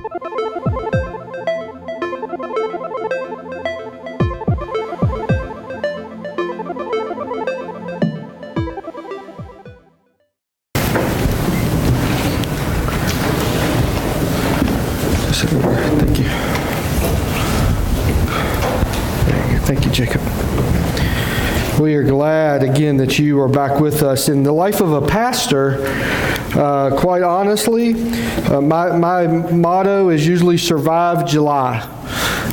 Thank you. Thank you, Jacob. We are glad again that you are back with us. In the life of a pastor, quite honestly, my motto is usually survive July.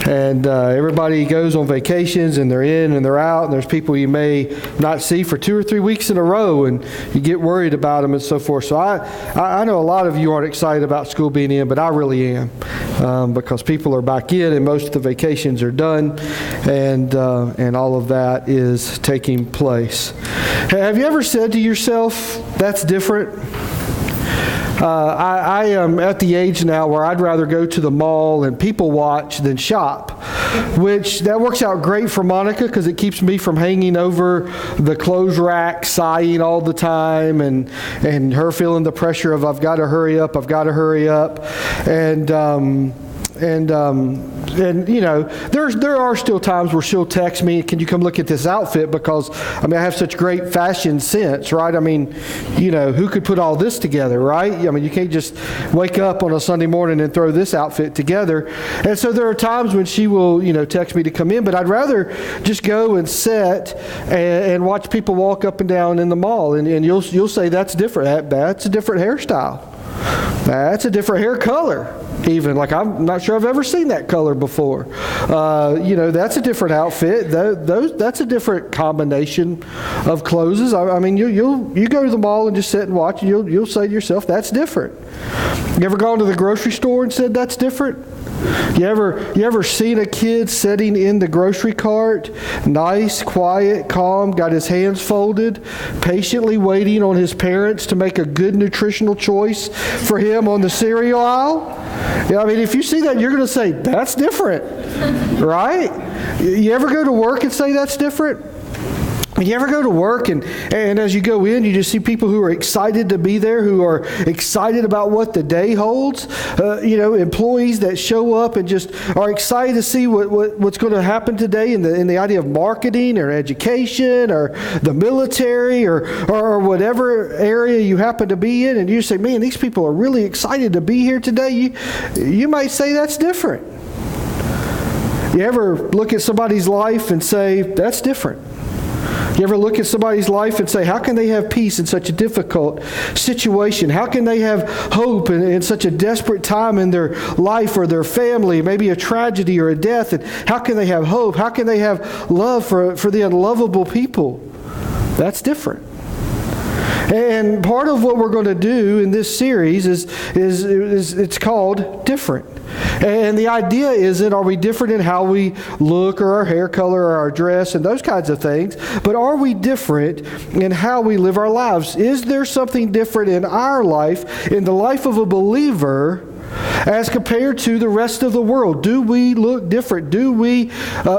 And everybody goes on vacations, and they're in and they're out, and there's people you may not see for 2 or 3 weeks in a row, and you get worried about them and so forth. So I know a lot of you aren't excited about school being in, but I really am, because people are back in, and most of the vacations are done, and all of that is taking place. Have you ever said to yourself, that's different? I am at the age now where I'd rather go to the mall and people watch than shop, which that works out great for Monica because it keeps me from hanging over the clothes rack sighing all the time and her feeling the pressure of I've got to hurry up, and you know, there are still times where she'll text me, can you come look at this outfit? Because, I mean, I have such great fashion sense, right? I mean, you know, who could put all this together, right? I mean, you can't just wake up on a Sunday morning and throw this outfit together. And so there are times when she will, you know, text me to come in, but I'd rather just go and sit and watch people walk up and down in the mall. And you'll say, that's different. That's a different hairstyle. That's a different hair color. Even, like, I'm not sure I've ever seen that color before. You know, that's a different outfit. That's a different combination of clothes. I mean, you go to the mall and just sit and watch, and you'll say to yourself, that's different. You ever gone to the grocery store and said that's different? You ever seen a kid sitting in the grocery cart, nice, quiet, calm, got his hands folded, patiently waiting on his parents to make a good nutritional choice for him on the cereal aisle? Yeah, I mean, if you see that, you're going to say, that's different, right? You ever go to work and say that's different? You ever go to work and as you go in, you just see people who are excited to be there, who are excited about what the day holds. You know, employees that show up and just are excited to see what's going to happen today in the idea of marketing or education or the military or whatever area you happen to be in. And you say, man, these people are really excited to be here today. You might say that's different. You ever look at somebody's life and say, that's different? You ever look at somebody's life and say, how can they have peace in such a difficult situation? How can they have hope in such a desperate time in their life or their family, maybe a tragedy or a death? And how can they have hope? How can they have love for the unlovable people? That's different. And part of what we're going to do in this series is it's called Different. And the idea isn't, are we different in how we look or our hair color or our dress and those kinds of things, but are we different in how we live our lives? Is there something different in our life, in the life of a believer, as compared to the rest of the world? Do we look different? Do we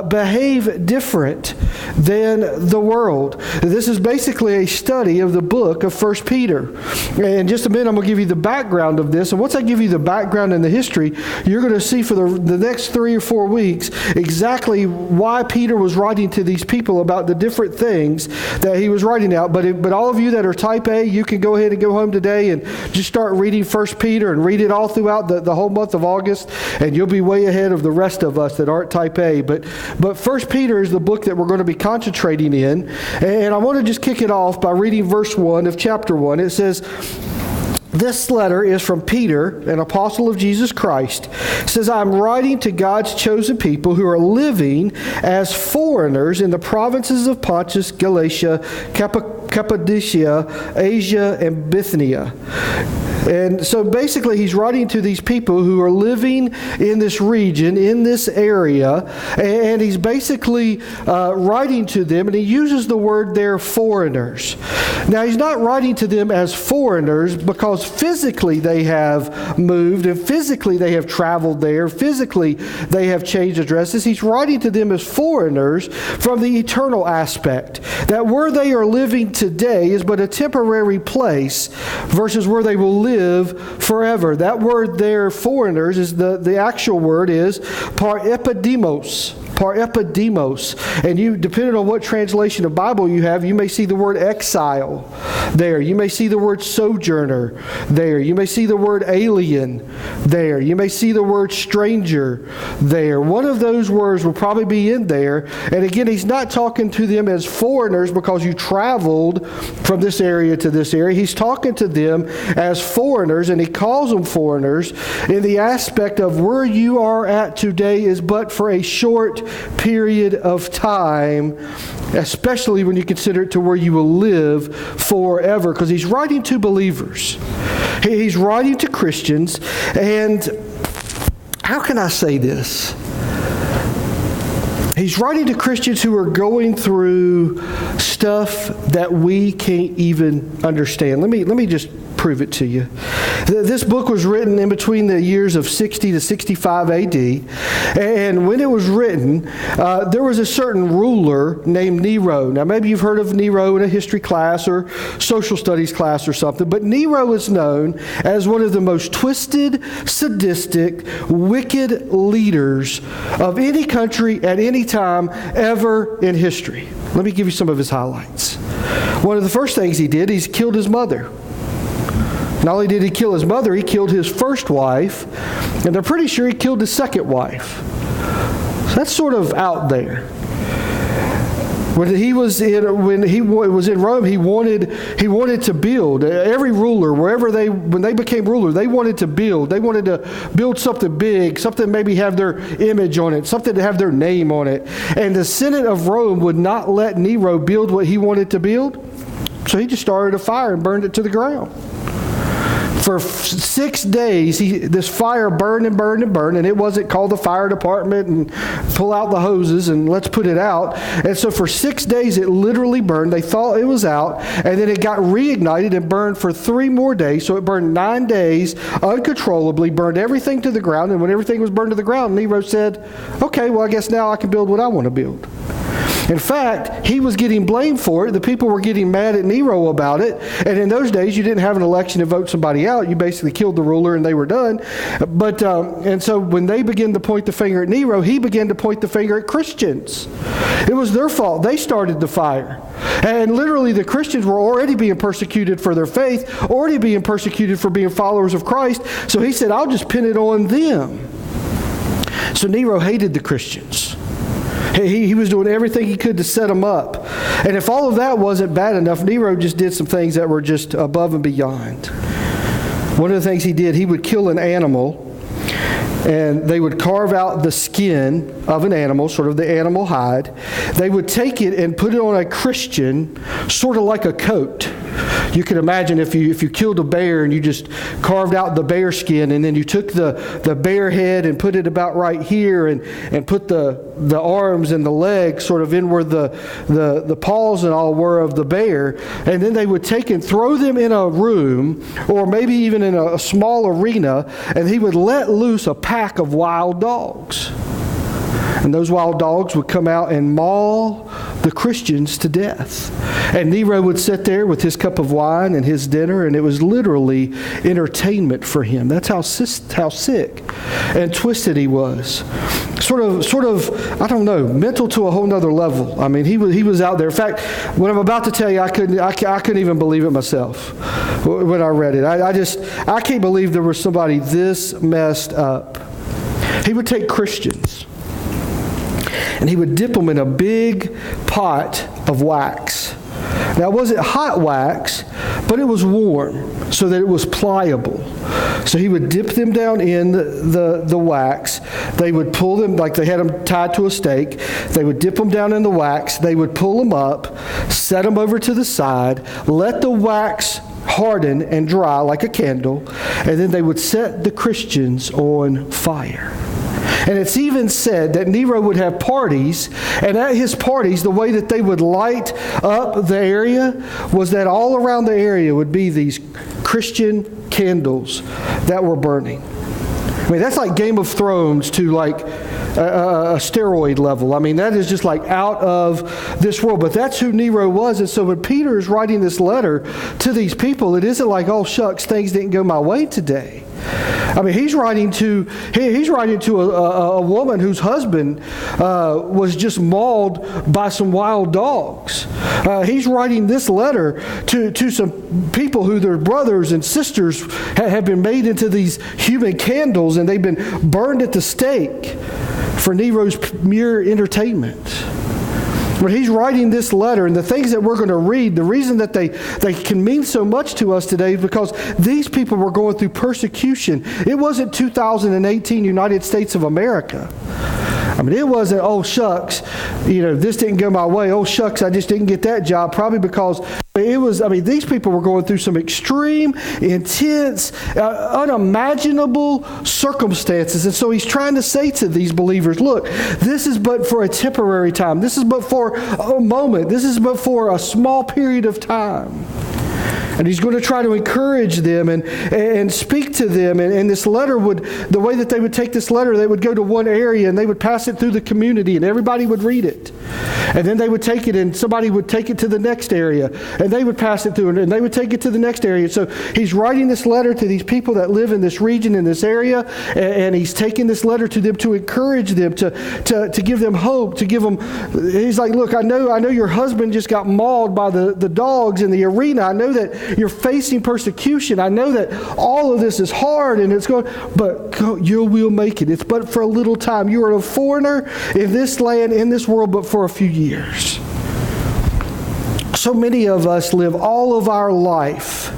behave different than the world? This is basically a study of the book of 1 Peter. In just a minute, I'm going to give you the background of this. And once I give you the background and the history, you're going to see for the next 3 or 4 weeks exactly why Peter was writing to these people about the different things that he was writing out. But all of you that are type A, you can go ahead and go home today and just start reading 1 Peter and read it all throughout the whole month of August, and you'll be way ahead of the rest of us that aren't type A. But 1 Peter is the book that we're going to be concentrating in. And I want to just kick it off by reading verse 1 of chapter 1. It says, this letter is from Peter, an apostle of Jesus Christ. It says, I'm writing to God's chosen people who are living as foreigners in the provinces of Pontus, Galatia, Cappadocia, Asia, and Bithynia. And so basically he's writing to these people who are living in this region, in this area, and he's basically writing to them, and he uses the word they're foreigners. Now he's not writing to them as foreigners because physically they have moved and physically they have traveled there, physically they have changed addresses. He's writing to them as foreigners from the eternal aspect, that where they are living today is but a temporary place versus where they will live live forever. That word there, foreigners, is the actual word is parepidemos. Parepidemos. And you, depending on what translation of Bible you have, you may see the word exile there. You may see the word sojourner there. You may see the word alien there. You may see the word stranger there. One of those words will probably be in there. And again, he's not talking to them as foreigners because you traveled from this area to this area. He's talking to them as foreigners, and he calls them foreigners in the aspect of where you are at today is but for a short period of time, especially when you consider it to where you will live forever, because he's writing to believers. He's writing to Christians, and how can I say this? He's writing to Christians who are going through stuff that we can't even understand. Let me just prove it to you. This book was written in between the years of 60 to 65 AD. And when it was written, there was a certain ruler named Nero. Now, maybe you've heard of Nero in a history class or social studies class or something. But Nero is known as one of the most twisted, sadistic, wicked leaders of any country at any time ever in history. Let me give you some of his highlights. One of the first things he did, he's killed his mother. Not only did he kill his mother, he killed his first wife, and they're pretty sure he killed his second wife. So that's sort of out there. When he was in Rome, he wanted to build. Every ruler, when they became ruler, they wanted to build. They wanted to build something big, something maybe have their image on it, something to have their name on it. And the Senate of Rome would not let Nero build what he wanted to build, so he just started a fire and burned it to the ground. For 6 days, this fire burned and burned and burned, and it wasn't called the fire department and pull out the hoses and let's put it out. And so for 6 days, it literally burned. They thought it was out, and then it got reignited and burned for 3 more days. So it burned 9 days uncontrollably, burned everything to the ground. And when everything was burned to the ground, Nero said, okay, well, I guess now I can build what I want to build. In fact, he was getting blamed for it. The people were getting mad at Nero about it. And in those days, you didn't have an election to vote somebody out. You basically killed the ruler and they were done. And so when they began to point the finger at Nero, he began to point the finger at Christians. It was their fault. They started the fire. And literally the Christians were already being persecuted for their faith, already being persecuted for being followers of Christ. So he said, I'll just pin it on them. So Nero hated the Christians. He was doing everything he could to set them up. And if all of that wasn't bad enough, Nero just did some things that were just above and beyond. One of the things he did, he would kill an animal, and they would carve out the skin of an animal, sort of the animal hide. They would take it and put it on a Christian, sort of like a coat. You can imagine if you killed a bear and you just carved out the bear skin, and then you took the bear head and put it about right here and put the arms and the legs sort of in where the paws and all were of the bear, and then they would take and throw them in a room or maybe even in a small arena, and he would let loose a pack of wild dogs. And those wild dogs would come out and maul the Christians to death. And Nero would sit there with his cup of wine and his dinner, and it was literally entertainment for him. That's how sick and twisted he was. Sort of, I don't know, mental to a whole nother level. I mean, he was out there. In fact, what I'm about to tell you, I couldn't even believe it myself when I read it. I can't believe there was somebody this messed up. He would take Christians, and he would dip them in a big pot of wax. Now, it wasn't hot wax, but it was warm so that it was pliable. So he would dip them down in the wax. They would pull them, like they had them tied to a stake. They would dip them down in the wax. They would pull them up, set them over to the side, let the wax harden and dry like a candle, and then they would set the Christians on fire. And it's even said that Nero would have parties, and at his parties, the way that they would light up the area was that all around the area would be these Christian candles that were burning. I mean, that's like Game of Thrones to like a steroid level. I mean, that is just like out of this world. But that's who Nero was. And so when Peter is writing this letter to these people, it isn't like, oh, shucks, things didn't go my way today. I mean, he's writing to a woman whose husband was just mauled by some wild dogs. He's writing this letter to some people who their brothers and sisters have been made into these human candles, and they've been burned at the stake for Nero's mere entertainment. But he's writing this letter, and the things that we're going to read, the reason that they can mean so much to us today is because these people were going through persecution. It wasn't 2018 United States of America. I mean, it wasn't, oh, shucks, this didn't go my way. Oh, shucks, I just didn't get that job. Probably because these people were going through some extreme, intense, unimaginable circumstances. And so he's trying to say to these believers, look, this is but for a temporary time. This is but for a moment. This is but for a small period of time. And he's going to try to encourage them and speak to them. And this letter the way that they would take this letter, they would go to one area and they would pass it through the community and everybody would read it. And then they would take it and somebody would take it to the next area and they would pass it through and they would take it to the next area. So he's writing this letter to these people that live in this region, in this area, and he's taking this letter to them to encourage them, to give them hope, to give them, he's like, look, I know your husband just got mauled by the dogs in the arena. I know that you're facing persecution. I know that all of this is hard and it's going, but you will make it. It's but for a little time. You are a foreigner in this land, in this world, but for a few years. So many of us live all of our life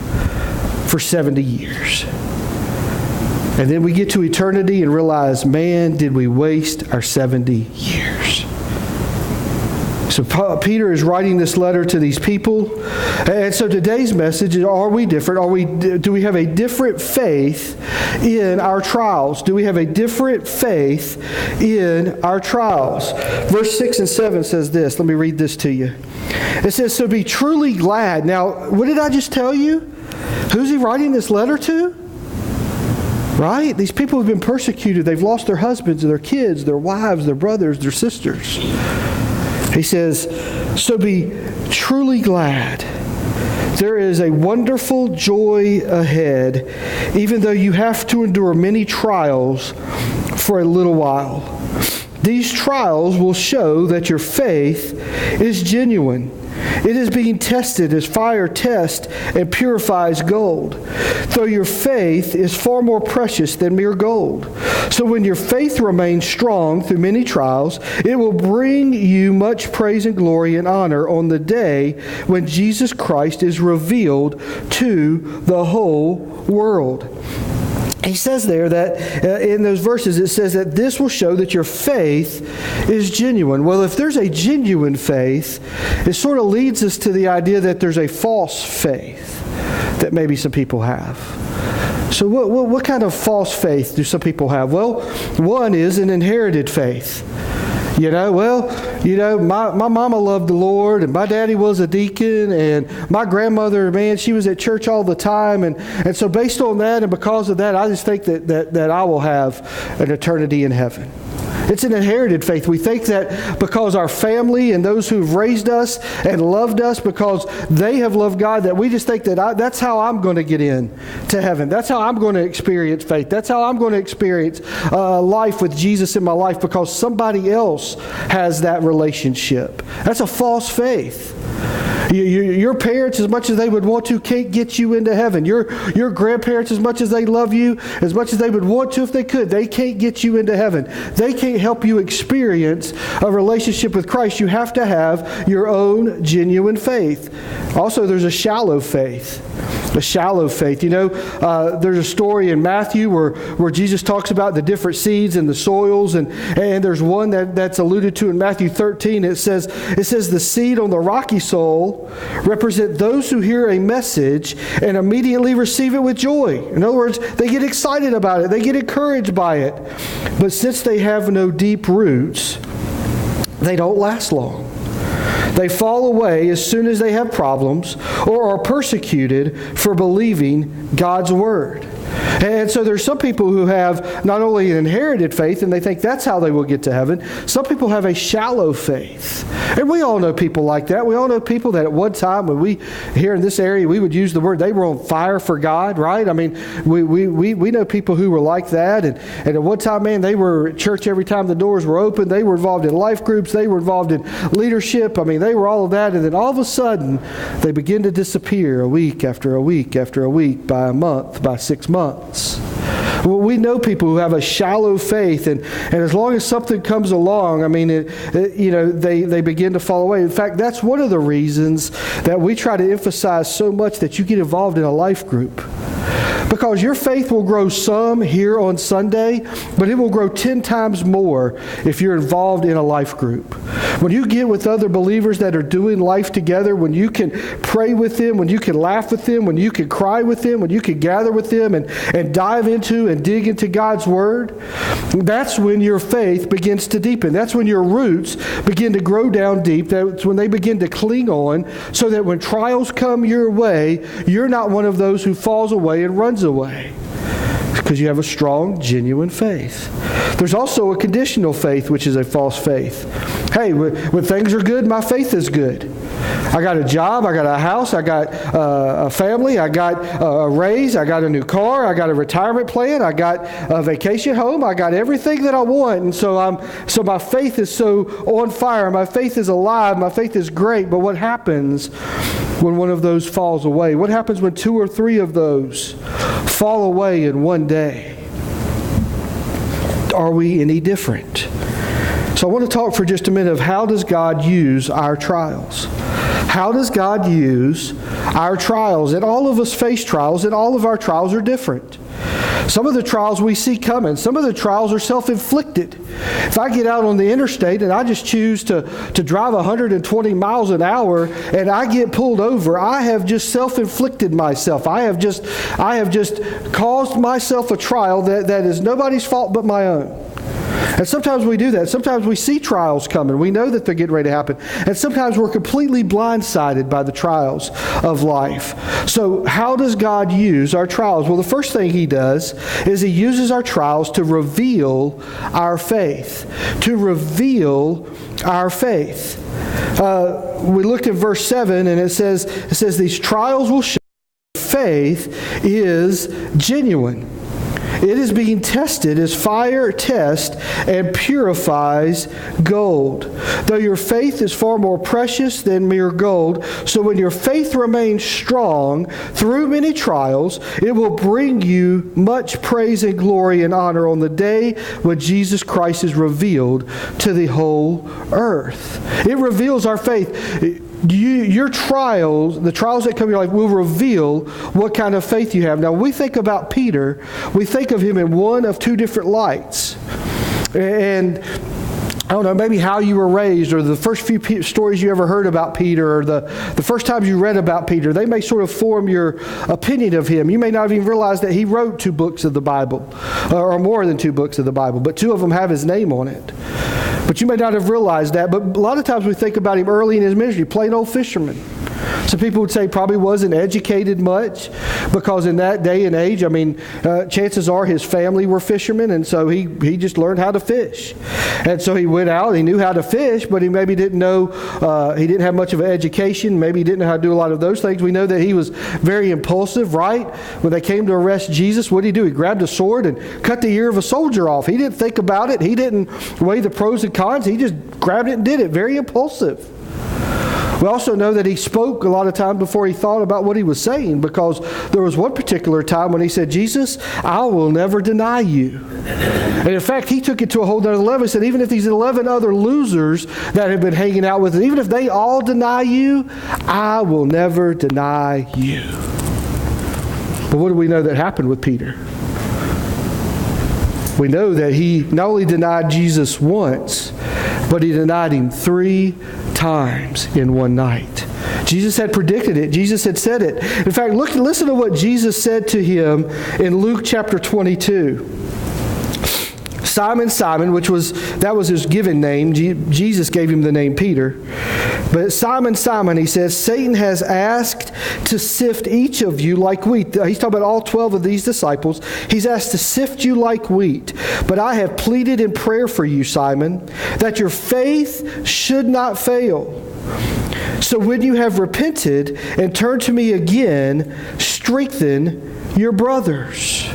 for 70 years. And then we get to eternity and realize, man, did we waste our 70 years. So Peter is writing this letter to these people. And so today's message is, are we different? Do we have a different faith in our trials? Do we have a different faith in our trials? Verse 6 and 7 says this. Let me read this to you. It says, so be truly glad. Now, what did I just tell you? Who's he writing this letter to? Right? These people have been persecuted. They've lost their husbands, their kids, their wives, their brothers, their sisters. He says, so be truly glad. There is a wonderful joy ahead, even though you have to endure many trials for a little while. These trials will show that your faith is genuine. It is being tested as fire tests and purifies gold. Though your faith is far more precious than mere gold. So when your faith remains strong through many trials, it will bring you much praise and glory and honor on the day when Jesus Christ is revealed to the whole world. He says there that in those verses it says that this will show that your faith is genuine. Well, if there's a genuine faith, it sort of leads us to the idea that there's a false faith that maybe some people have. So what kind of false faith do some people have? Well, one is an inherited faith. My mama loved the Lord, and my daddy was a deacon, and my grandmother, man, she was at church all the time. And so based on that and because of that, I just think that I will have an eternity in heaven. It's an inherited faith. We think that because our family and those who've raised us and loved us, because they have loved God, that we just think that that's how I'm going to get in to heaven. That's how I'm going to experience faith. That's how I'm going to experience life with Jesus in my life, because somebody else has that relationship. That's a false faith. Your parents, as much as they would want to, can't get you into heaven. Your grandparents, as much as they love you, as much as they would want to if they could, they can't get you into heaven. They can't help you experience a relationship with Christ. You have to have your own genuine faith. Also, there's a shallow faith. A shallow faith. There's a story in Matthew where Jesus talks about the different seeds and the soils, and there's one that's alluded to in Matthew 13. It says the seed on the rocky soil represent those who hear a message and immediately receive it with joy. In other words, they get excited about it. They get encouraged by it. But since they have no deep roots, they don't last long. They fall away as soon as they have problems or are persecuted for believing God's word. And so there's some people who have not only an inherited faith, and they think that's how they will get to heaven. Some people have a shallow faith. And we all know people like that. We all know people that at one time, when we, here in this area, we would use the word, they were on fire for God, right? I mean, we know people who were like that. And at one time, man, they were at church every time the doors were open. They were involved in life groups. They were involved in leadership. I mean, they were all of that. And then all of a sudden, they begin to disappear a week after a week after a week, by a month, by 6 months. Well, we know people who have a shallow faith, and as long as something comes along, I mean, they begin to fall away. In fact, that's one of the reasons that we try to emphasize so much that you get involved in a life group. Because your faith will grow some here on Sunday, but it will grow 10 times more if you're involved in a life group. When you get with other believers that are doing life together, when you can pray with them, when you can laugh with them, when you can cry with them, when you can gather with them and dive into and dig into God's Word, that's when your faith begins to deepen. That's when your roots begin to grow down deep. That's when they begin to cling on, so that when trials come your way, you're not one of those who falls away and runs away, because you have a strong, genuine faith. There's also a conditional faith, which is a false faith. Hey, when things are good, my faith is good. I got a job, I got a house, I got a family, I got a raise, I got a new car, I got a retirement plan, I got a vacation home, I got everything that I want. And so my faith is so on fire, my faith is alive, my faith is great. But what happens when one of those falls away? What happens when 2 or 3 of those fall away in one day? Are we any different? So I want to talk for just a minute of how does God use our trials? How does God use our trials? And all of us face trials, and all of our trials are different. Some of the trials we see coming. Some of the trials are self-inflicted. If I get out on the interstate and I just choose to drive 120 miles an hour and I get pulled over, I have just self-inflicted myself. I have just caused myself a trial that is nobody's fault but my own. And sometimes we do that. Sometimes we see trials coming. We know that they're getting ready to happen. And sometimes we're completely blindsided by the trials of life. So how does God use our trials? Well, the first thing He does is He uses our trials to reveal our faith. To reveal our faith. We looked at verse 7, and it says these trials will show faith is genuine. It is being tested as fire tests and purifies gold. Though your faith is far more precious than mere gold, so when your faith remains strong through many trials, it will bring you much praise and glory and honor on the day when Jesus Christ is revealed to the whole earth. It reveals our faith. Your trials, the trials that come in your life, will reveal what kind of faith you have. Now, when we think about Peter, we think of him in one of 2 different lights. And I don't know, maybe how you were raised, or the first few stories you ever heard about Peter, or the first times you read about Peter, they may sort of form your opinion of him. You may not even realize that he wrote 2 books of the Bible, or more than 2 books of the Bible, but 2 of them have his name on it. But you may not have realized that. But a lot of times we think about him early in his ministry, plain old fisherman. Some people would say probably wasn't educated much, because in that day and age, I mean, chances are his family were fishermen, and so he just learned how to fish. And so he went out, he knew how to fish, but he maybe didn't know, he didn't have much of an education, maybe he didn't know how to do a lot of those things. We know that he was very impulsive, right? When they came to arrest Jesus, what did he do? He grabbed a sword and cut the ear of a soldier off. He didn't think about it. He didn't weigh the pros and cons. He just grabbed it and did it. Very impulsive. We also know that he spoke a lot of times before he thought about what he was saying, because there was one particular time when he said, Jesus, I will never deny you. And in fact, he took it to a whole other level. He said, even if these 11 other losers that have been hanging out with us, even if they all deny you, I will never deny you. But what do we know that happened with Peter? We know that he not only denied Jesus once, but he denied him 3 times in one night. Jesus had predicted it. Jesus had said it. In fact, listen to what Jesus said to him in Luke chapter 22. Simon, Simon, that was his given name. Jesus gave him the name Peter. But Simon, Simon, he says, Satan has asked to sift each of you like wheat. He's talking about all 12 of these disciples. He's asked to sift you like wheat. But I have pleaded in prayer for you, Simon, that your faith should not fail. So when you have repented and turned to me again, strengthen your brothers.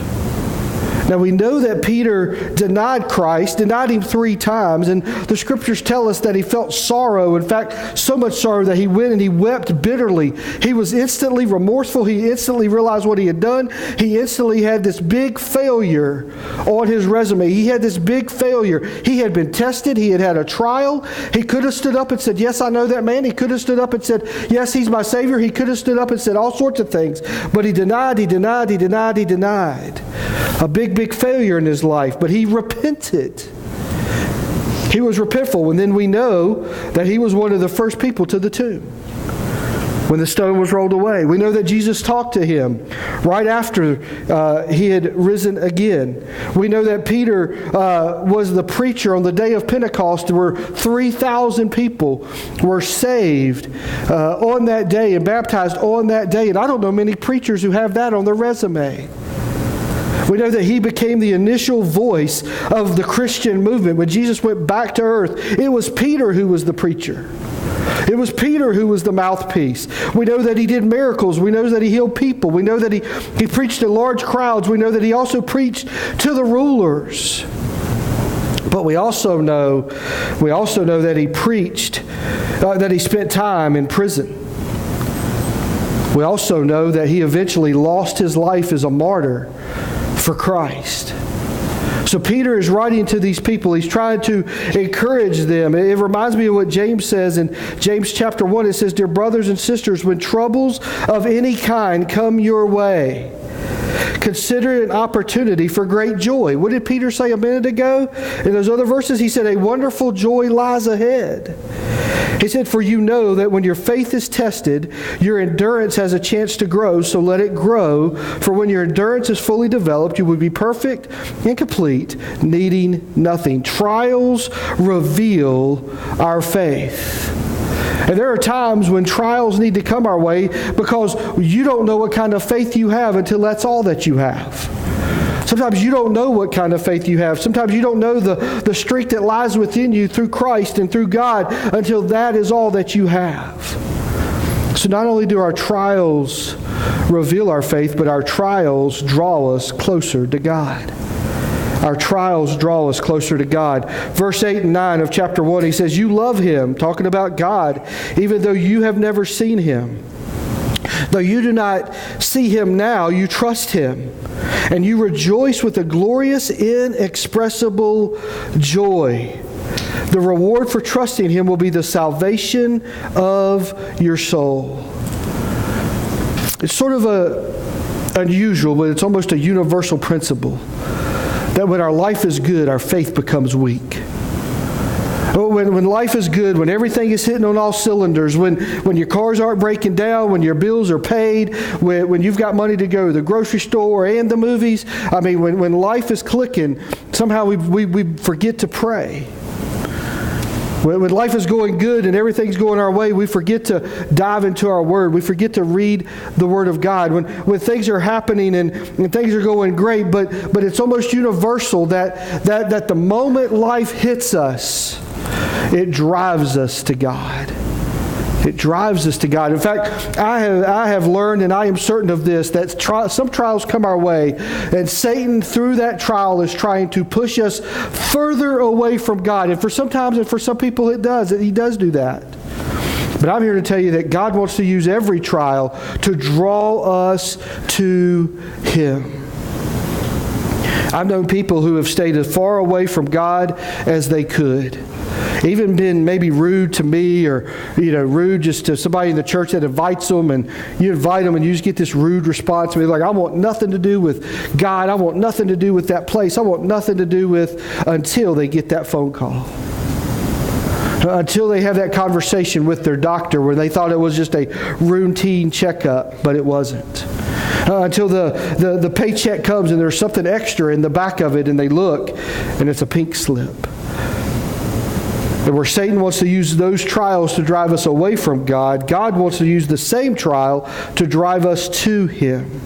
Now we know that Peter denied Christ, denied him 3 times, and the scriptures tell us that he felt sorrow. In fact, so much sorrow that he went and he wept bitterly. He was instantly remorseful. He instantly realized what he had done. He instantly had this big failure on his resume. He had this big failure. He had been tested. He had had a trial. He could have stood up and said, yes, I know that man. He could have stood up and said, yes, he's my Savior. He could have stood up and said all sorts of things. But he denied. A big failure in his life, but he repented. He was repentful, and then we know that he was one of the first people to the tomb when the stone was rolled away. We know that Jesus talked to him right after he had risen again. We know that Peter was the preacher on the day of Pentecost where 3,000 people were saved on that day and baptized on that day. And I don't know many preachers who have that on their resume. We know that he became the initial voice of the Christian movement. When Jesus went back to earth, it was Peter who was the preacher. It was Peter who was the mouthpiece. We know that he did miracles. We know that he healed people. We know that he preached to large crowds. We know that he also preached to the rulers. But we also know that he preached, that he spent time in prison. We also know that he eventually lost his life as a martyr for Christ. So Peter is writing to these people. He's trying to encourage them. It reminds me of what James says in James chapter 1. It says, dear brothers and sisters, when troubles of any kind come your way, consider it an opportunity for great joy. What did Peter say a minute ago? In those other verses, he said, a wonderful joy lies ahead. He said, for you know that when your faith is tested, your endurance has a chance to grow, so let it grow. For when your endurance is fully developed, you will be perfect and complete, needing nothing. Trials reveal our faith. And there are times when trials need to come our way because you don't know what kind of faith you have until that's all that you have. Sometimes you don't know what kind of faith you have. Sometimes you don't know the strength that lies within you through Christ and through God until that is all that you have. So not only do our trials reveal our faith, but our trials draw us closer to God. Our trials draw us closer to God. Verse 8 and 9 of chapter 1, he says, you love him, talking about God, even though you have never seen him. Though you do not see him now, you trust him, and you rejoice with a glorious, inexpressible joy. The reward for trusting him will be the salvation of your soul. It's sort of unusual, but it's almost a universal principle that when our life is good, our faith becomes weak. When life is good, when everything is hitting on all cylinders, when your cars aren't breaking down, when your bills are paid, when you've got money to go to the grocery store and the movies, I mean, when life is clicking, somehow we forget to pray. When life is going good and everything's going our way, we forget to dive into our Word. We forget to read the Word of God. When things are happening and things are going great, but it's almost universal that the moment life hits us, it drives us to God. It drives us to God. In fact, I have learned, and I am certain of this, that some trials come our way, and Satan, through that trial, is trying to push us further away from God. And for some people, it does. He does do that. But I'm here to tell you that God wants to use every trial to draw us to him. I've known people who have stayed as far away from God as they could. Even been maybe rude to me or, rude just to somebody in the church that invites them, and you invite them and you just get this rude response. I mean, like, I want nothing to do with God. I want nothing to do with that place. I want nothing to do with until they get that phone call. Until they have that conversation with their doctor where they thought it was just a routine checkup, but it wasn't. Until the paycheck comes and there's something extra in the back of it and they look and it's a pink slip. And where Satan wants to use those trials to drive us away from God, God wants to use the same trial to drive us to Him.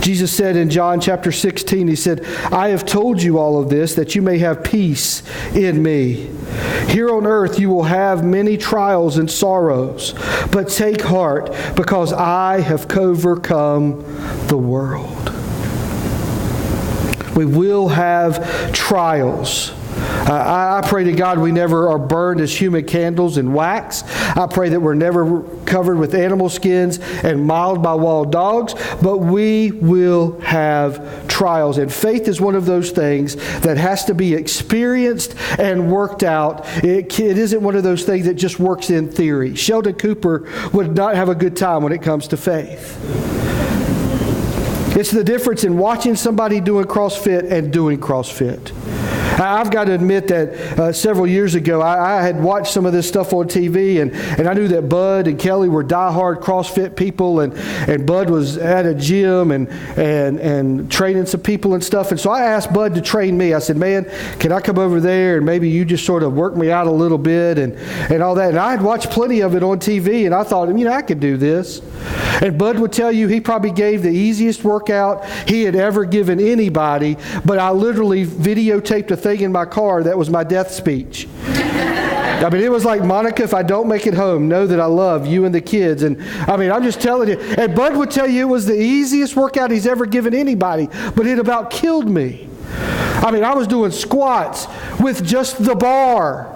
Jesus said in John chapter 16, He said, I have told you all of this that you may have peace in me. Here on earth you will have many trials and sorrows, but take heart because I have overcome the world. We will have trials. I pray to God we never are burned as human candles in wax. I pray that we're never covered with animal skins and mauled by wild dogs, but we will have trials. And faith is one of those things that has to be experienced and worked out. It isn't one of those things that just works in theory. Sheldon Cooper would not have a good time when it comes to faith. It's the difference in watching somebody doing CrossFit and doing CrossFit. I've got to admit that several years ago, I had watched some of this stuff on TV, and I knew that Bud and Kelly were diehard CrossFit people, and Bud was at a gym and training some people and stuff. And so I asked Bud to train me. I said, man, can I come over there and maybe you just sort of work me out a little bit and all that. And I had watched plenty of it on TV, and I thought, I could do this. And Bud would tell you he probably gave the easiest workout he had ever given anybody, but I literally videotaped a thing in my car that was my death speech. It was like, Monica, if I don't make it home, know that I love you and the kids. And I'm just telling you. And Bud would tell you it was the easiest workout he's ever given anybody, but it about killed me. I was doing squats with just the bar.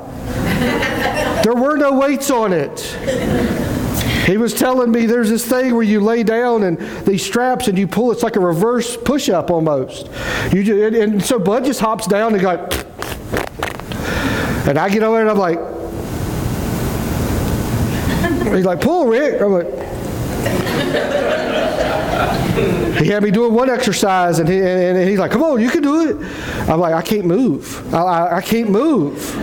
There were no weights on it. He was telling me there's this thing where you lay down and these straps and you pull. It's like a reverse push-up almost. And so Bud just hops down and goes, and I get over there and I'm like, he's like, pull, Rick. I'm like, he had me doing one exercise, and he's like, come on, you can do it. I'm like, I can't move. I can't move.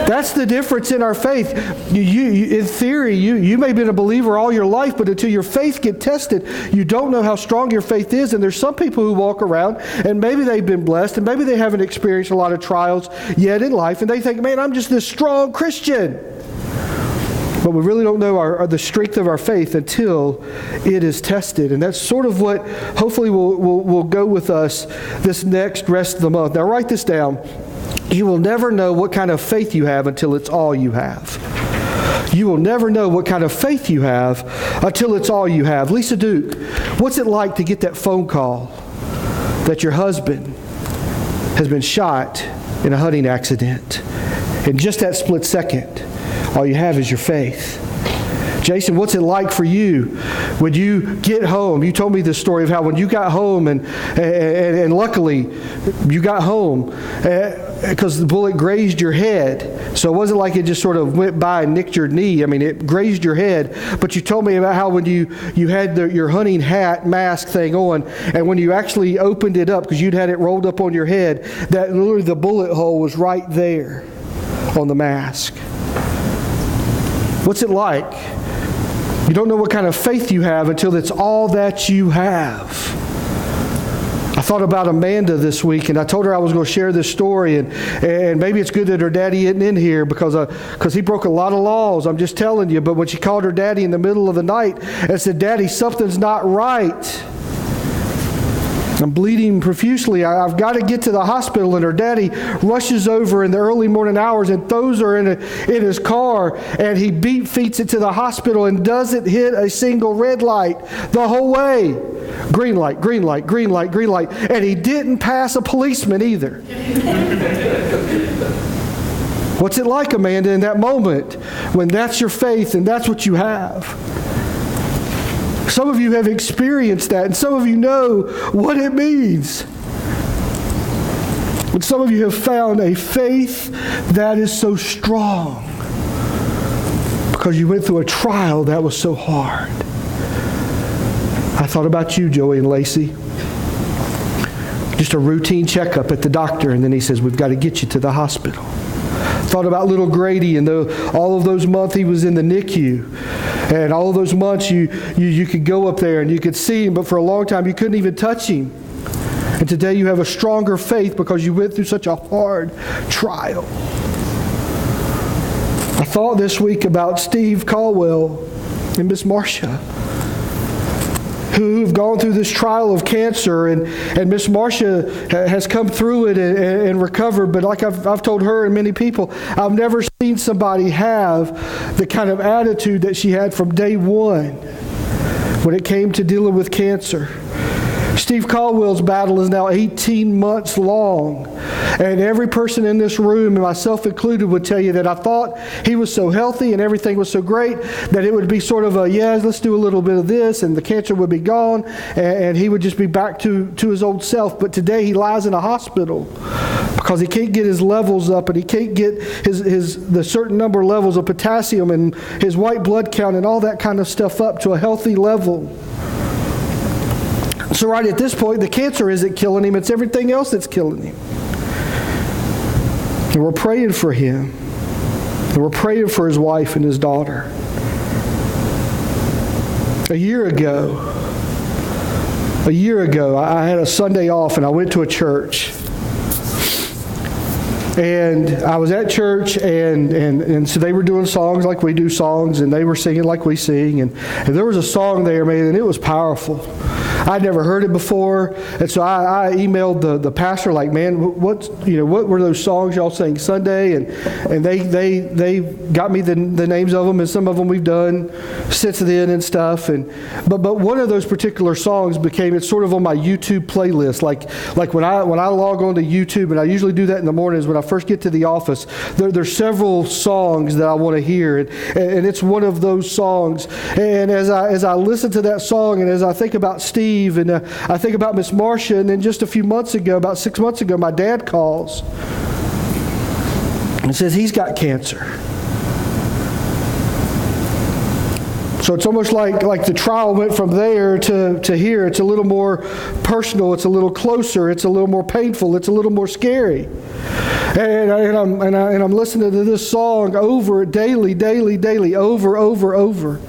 That's the difference in our faith. In theory, you may have been a believer all your life, but until your faith gets tested, you don't know how strong your faith is. And there's some people who walk around, and maybe they've been blessed, and maybe they haven't experienced a lot of trials yet in life, and they think, man, I'm just this strong Christian. But we really don't know the strength of our faith until it is tested. And that's sort of what hopefully will go with us this next rest of the month. Now write this down. You will never know what kind of faith you have until it's all you have. You will never know what kind of faith you have until it's all you have. Lisa Duke, what's it like to get that phone call that your husband has been shot in a hunting accident? In just that split second, all you have is your faith. Jason, what's it like for you when you get home? You told me this story of how when you got home and luckily you got home because the bullet grazed your head. So it wasn't like it just sort of went by and nicked your knee. It grazed your head. But you told me about how when you had your hunting hat mask thing on, and when you actually opened it up because you'd had it rolled up on your head, that literally the bullet hole was right there on the mask. What's it like? You don't know what kind of faith you have until it's all that you have. I thought about Amanda this week, and I told her I was going to share this story, and maybe it's good that her daddy isn't in here because he broke a lot of laws. I'm just telling you. But when she called her daddy in the middle of the night and said, Daddy, something's not right. I'm bleeding profusely. I've got to get to the hospital. And her daddy rushes over in the early morning hours and throws her in his car. And he beat feets it to the hospital and doesn't hit a single red light the whole way. Green light, green light, green light, green light. And he didn't pass a policeman either. What's it like, Amanda, in that moment when that's your faith and that's what you have? Some of you have experienced that, and some of you know what it means. And some of you have found a faith that is so strong because you went through a trial that was so hard. I thought about you, Joey and Lacey. Just a routine checkup at the doctor, and then he says, we've got to get you to the hospital. Thought about little Grady and all of those months he was in the NICU. And all of those months you could go up there and you could see him, but for a long time you couldn't even touch him. And today you have a stronger faith because you went through such a hard trial. I thought this week about Steve Caldwell and Miss Marcia, who've gone through this trial of cancer, and Miss Marcia has come through it and recovered. But like I've told her and many people, I've never seen somebody have the kind of attitude that she had from day one when it came to dealing with cancer. Steve Caldwell's battle is now 18 months long. And every person in this room, and myself included, would tell you that I thought he was so healthy and everything was so great that it would be sort of a, yeah, let's do a little bit of this, and the cancer would be gone, and he would just be back to his old self. But today he lies in a hospital because he can't get his levels up, and he can't get the certain number of levels of potassium and his white blood count and all that kind of stuff up to a healthy level. So right at this point, the cancer isn't killing him, it's everything else that's killing him. And we're praying for him. And we're praying for his wife and his daughter. A year ago, I had a Sunday off and I went to a church. And I was at church, and so they were doing songs like we do songs, and they were singing like we sing. And there was a song there, man, and it was powerful. I'd never heard it before, and so I emailed the pastor, like, man, what were those songs y'all sang Sunday? And they got me the names of them, and some of them we've done since then and stuff. But one of those particular songs it's sort of on my YouTube playlist. Like when I log on to YouTube, and I usually do that in the mornings when I first get to the office. There's several songs that I want to hear, and it's one of those songs. And as I listen to that song, and as I think about Steve, and I think about Miss Marcia, and then just a few months ago, about 6 months ago, my dad calls and says he's got cancer. So it's almost like the trial went from there to here. It's a little more personal. It's a little closer. It's a little more painful. It's a little more scary. And I'm listening to this song over daily, over.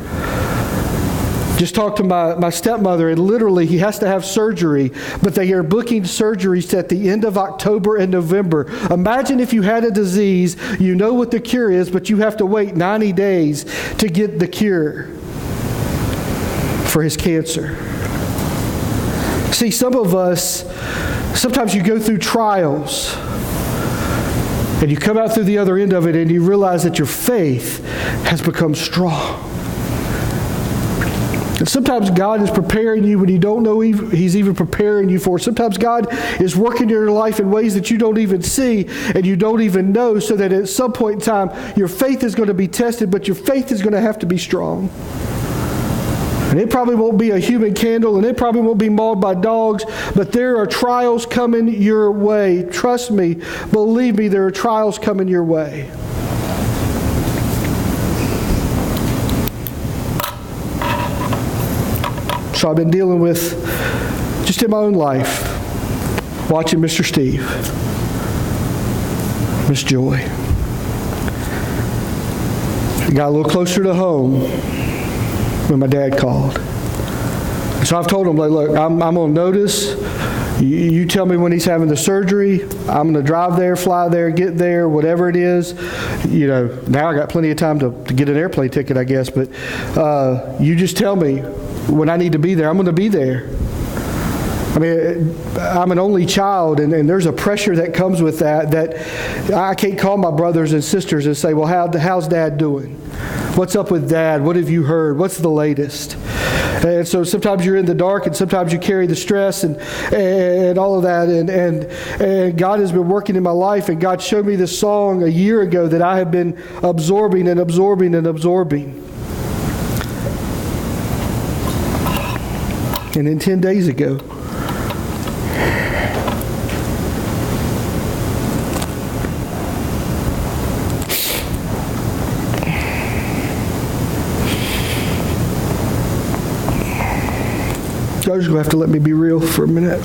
Just talked to my stepmother, and literally he has to have surgery, but they are booking surgeries at the end of October and November. Imagine if you had a disease, you know what the cure is, but you have to wait 90 days to get the cure for his cancer. See, some of us, sometimes you go through trials, and you come out through the other end of it, and you realize that your faith has become strong. And sometimes God is preparing you when you don't know He's even preparing you for. Sometimes God is working in your life in ways that you don't even see and you don't even know, so that at some point in time, your faith is going to be tested, but your faith is going to have to be strong. And it probably won't be a human candle, and it probably won't be mauled by dogs, but there are trials coming your way. Trust me, believe me, there are trials coming your way. So I've been dealing with, just in my own life, watching Mr. Steve, Miss Joy. It got a little closer to home when my dad called. So I've told him, like, look, I'm going to notice. You tell me when he's having the surgery. I'm going to drive there, fly there, get there, whatever it is. Now I got plenty of time to get an airplane ticket, I guess. But you just tell me when I need to be there. I'm going to be there. I mean, I'm an only child, and there's a pressure that comes with that I can't call my brothers and sisters and say, well, how's Dad doing? What's up with Dad? What have you heard? What's the latest? And so sometimes you're in the dark, and sometimes you carry the stress and all of that. And God has been working in my life, and God showed me this song a year ago that I have been absorbing. And then 10 days ago, y'all just going to have to let me be real for a minute.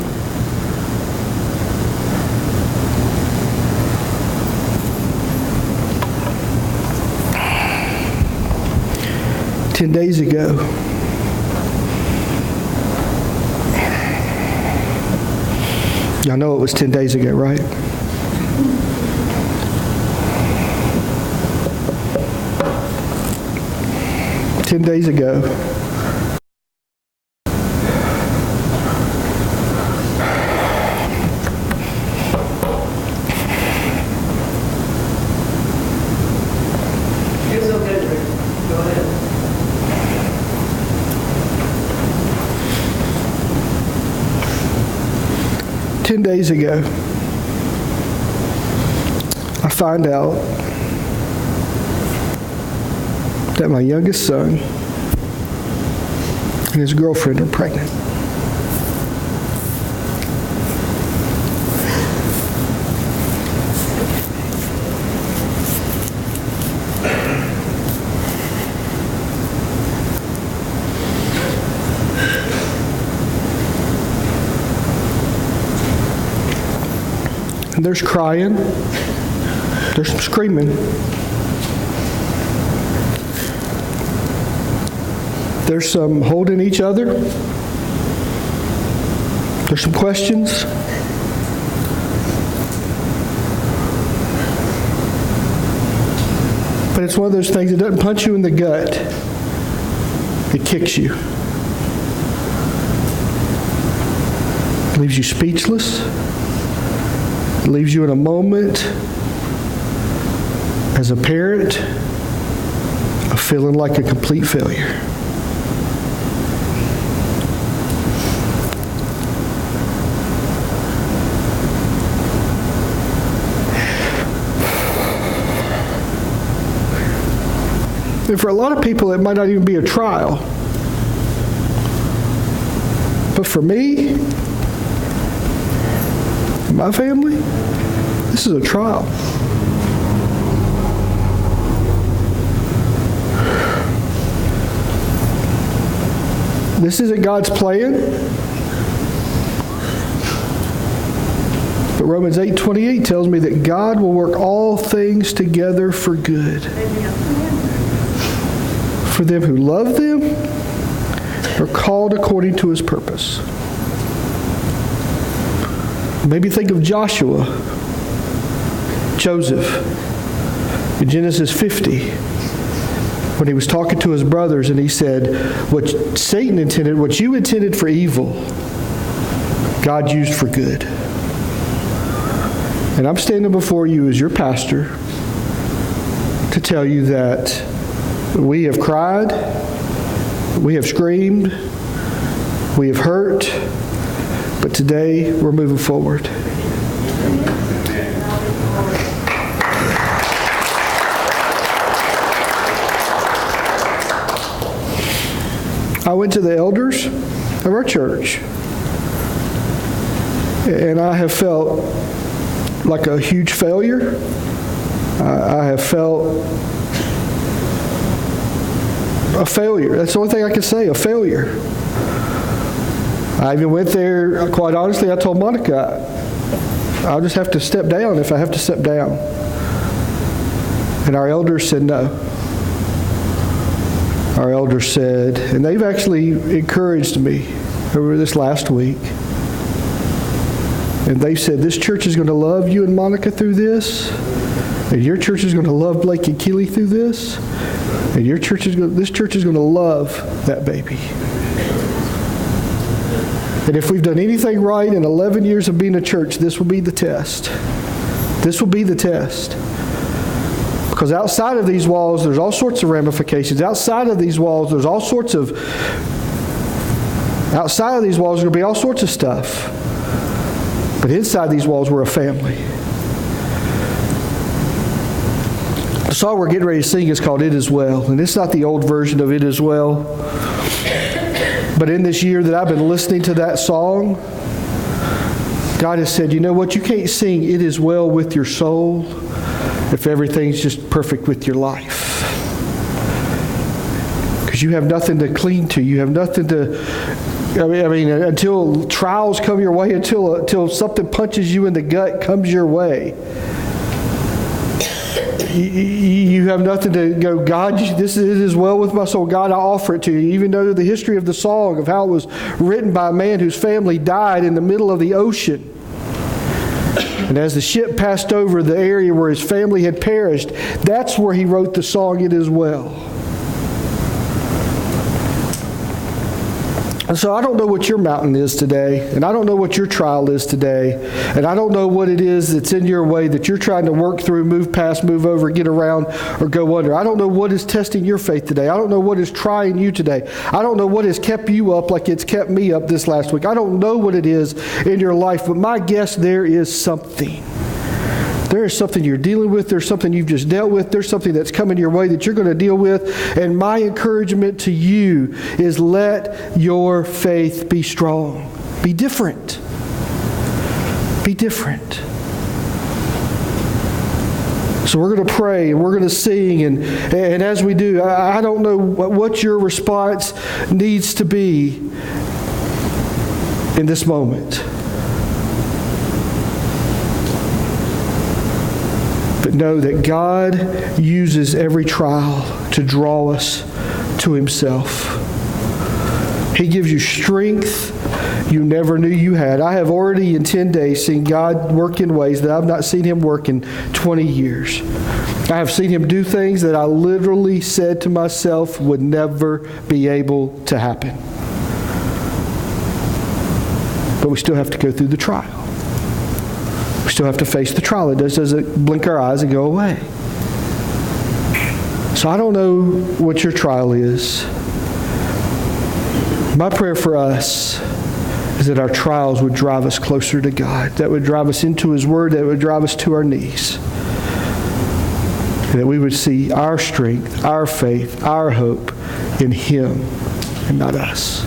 Ten days ago, y'all know it was 10 days ago, right? 10 days ago. It's okay, Rick. Go ahead. 10 days ago, I find out that my youngest son and his girlfriend are pregnant. And there's crying, there's some screaming. There's some holding each other. There's some questions. But it's one of those things that doesn't punch you in the gut. It kicks you. It leaves you speechless. It leaves you in a moment as a parent of feeling like a complete failure. And for a lot of people, it might not even be a trial. But for me, and my family, this is a trial. This isn't God's plan. But Romans 8:28 tells me that God will work all things together for good. For them who love them are called according to his purpose. Maybe think of Joshua, Joseph, in Genesis 50, when he was talking to his brothers and he said, what Satan intended, what you intended for evil, God used for good. And I'm standing before you as your pastor to tell you that we have cried, we have screamed, we have hurt, but today we're moving forward. I went to the elders of our church, and I have felt like a huge failure. I have felt a failure. That's the only thing I can say, a failure. I even went there, quite honestly, I told Monica, I'll just have to step down if I have to step down. And our elders said no. Our elders said, and they've actually encouraged me over this last week, and they said, this church is going to love you and Monica through this, and your church is going to love Blake and Keely through this, and this church is going to love that baby. And if we've done anything right in 11 years of being a church, this will be the test. This will be the test. Because outside of these walls, there's all sorts of ramifications. Outside of these walls, there's all sorts of... Outside of these walls, there's going to be all sorts of stuff. But inside these walls, we're a family. The song we're getting ready to sing is called It Is Well. And it's not the old version of It Is Well. But in this year that I've been listening to that song, God has said, you know what? You can't sing It Is Well with your soul if everything's just perfect with your life. Because you have nothing to cling to. You have nothing to... I mean, until trials come your way, until something punches you in the gut comes your way, you have nothing to go, God, this is well with my soul. God, I offer it to you. Even though the history of the song, of how it was written by a man whose family died in the middle of the ocean. And as the ship passed over the area where his family had perished, that's where he wrote the song, It Is Well. And so I don't know what your mountain is today, and I don't know what your trial is today, and I don't know what it is that's in your way that you're trying to work through, move past, move over, get around, or go under. I don't know what is testing your faith today. I don't know what is trying you today. I don't know what has kept you up like it's kept me up this last week. I don't know what it is in your life, but my guess, there is something. There is something you're dealing with. There's something you've just dealt with. There's something that's coming your way that you're going to deal with. And my encouragement to you is let your faith be strong. Be different. Be different. So we're going to pray and we're going to sing. And as we do, I don't know what your response needs to be in this moment. But know that God uses every trial to draw us to Himself. He gives you strength you never knew you had. I have already in 10 days seen God work in ways that I've not seen Him work in 20 years. I have seen Him do things that I literally said to myself would never be able to happen. But we still have to go through the trial. We still have to face the trial. It just doesn't blink our eyes and go away. So I don't know what your trial is. My prayer for us is that our trials would drive us closer to God, that would drive us into His Word, that would drive us to our knees, and that we would see our strength, our faith, our hope in Him and not us.